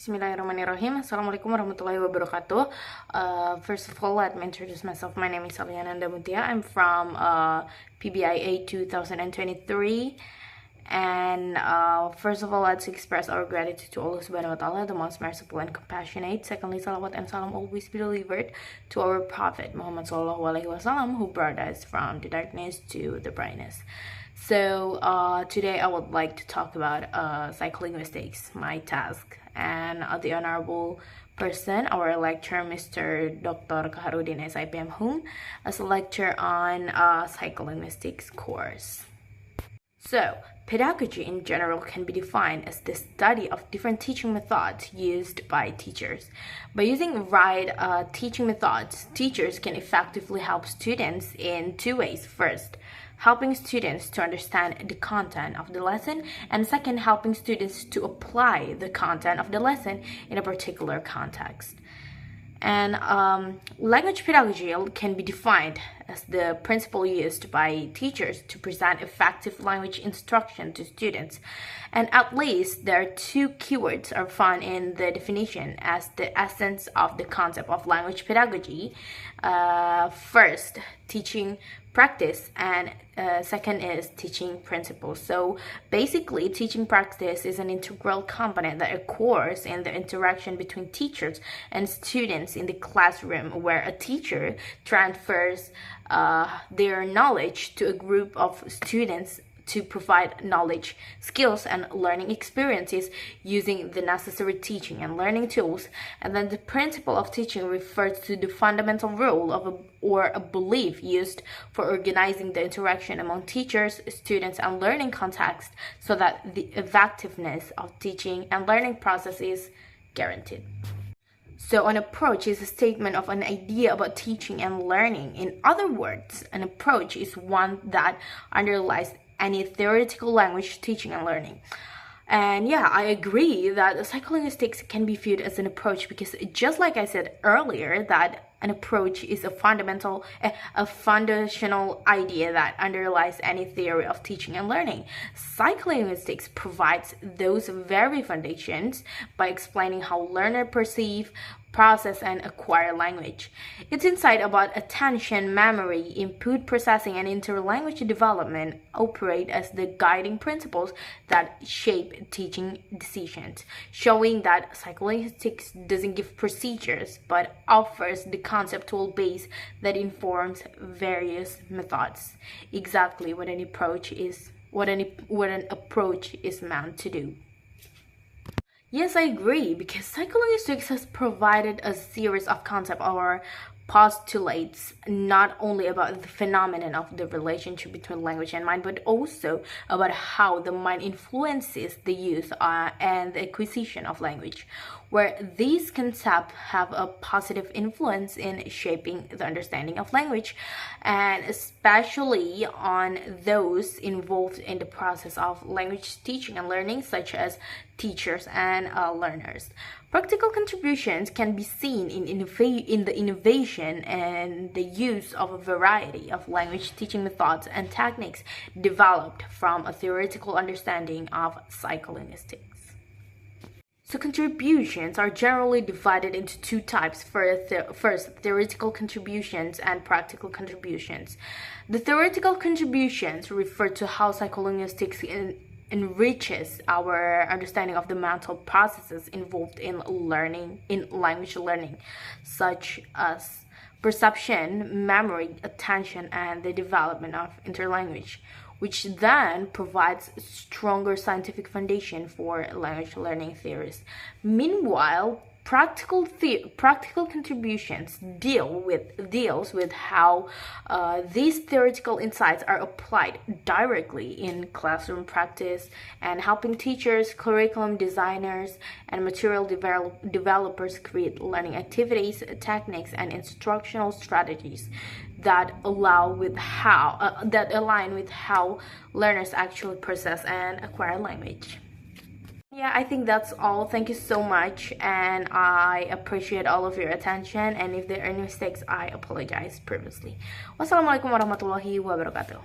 Bismillahirrahmanirrahim. Assalamualaikum warahmatullahi wabarakatuh. First of all, let me introduce myself. My name is Aliananda Mutia. I'm from PBIA 2023. And first of all, let's express our gratitude to Allah subhanahu wa ta'ala, the most merciful and compassionate. Secondly, salawat and salam always be delivered to our Prophet Muhammad sallallahu alaihi wasallam, who brought us from the darkness to the brightness. So today I would like to talk about psycholinguistics, my task, and the honorable person, our lecturer, Mr. Dr. Kaharudin SIPM Hum, as a lecture on psycholinguistics course. So, pedagogy in general can be defined as the study of different teaching methods used by teachers. By using right teaching methods, teachers can effectively help students in two ways. First, helping students to understand the content of the lesson, and second, helping students to apply the content of the lesson in a particular context. And language pedagogy can be defined as the principle used by teachers to present effective language instruction to students. And at least there are two keywords are found in the definition as the essence of the concept of language pedagogy. First, teaching practice, and second is teaching principles. So basically, teaching practice is an integral component that occurs in the interaction between teachers and students in the classroom, where a teacher transfers their knowledge to a group of students to provide knowledge, skills, and learning experiences using the necessary teaching and learning tools. And then the principle of teaching refers to the fundamental role of a belief used for organizing the interaction among teachers, students, and learning context so that the effectiveness of teaching and learning process is guaranteed. So an approach is a statement of an idea about teaching and learning. In other words, an approach is one that underlies any theoretical language teaching and learning. And yeah, I agree that psycholinguistics can be viewed as an approach because, just like I said earlier, that an approach is a foundational idea that underlies any theory of teaching and learning. Psycholinguistics provides those very foundations by explaining how learners perceive, process, and acquire language. Its insight about attention, memory, input processing, and interlanguage development operate as the guiding principles that shape teaching decisions, showing that psycholinguistics doesn't give procedures but offers the conceptual base that informs various methods. Exactly what an approach is meant to do. Yes, I agree, because psycholinguistics has provided a series of concepts or postulates not only about the phenomenon of the relationship between language and mind, but also about how the mind influences the use and the acquisition of language, where these concepts have a positive influence in shaping the understanding of language, and especially on those involved in the process of language teaching and learning, such as teachers and learners. Practical contributions can be seen in the innovation and the use of a variety of language teaching methods and techniques developed from a theoretical understanding of psycholinguistics. So contributions are generally divided into two types. First, theoretical contributions and practical contributions. The theoretical contributions refer to how psycholinguistics enriches our understanding of the mental processes involved in language learning, such as perception, memory, attention, and the development of interlanguage, which then provides stronger scientific foundation for language learning theories. Meanwhile, practical contributions deals with how these theoretical insights are applied directly in classroom practice, and helping teachers, curriculum designers, and material developers create learning activities, techniques, and instructional strategies that align with how learners actually process and acquire language. Yeah, I think that's all. Thank you so much, and I appreciate all of your attention, and if there are any mistakes, I apologize previously. Wassalamualaikum warahmatullahi wabarakatuh.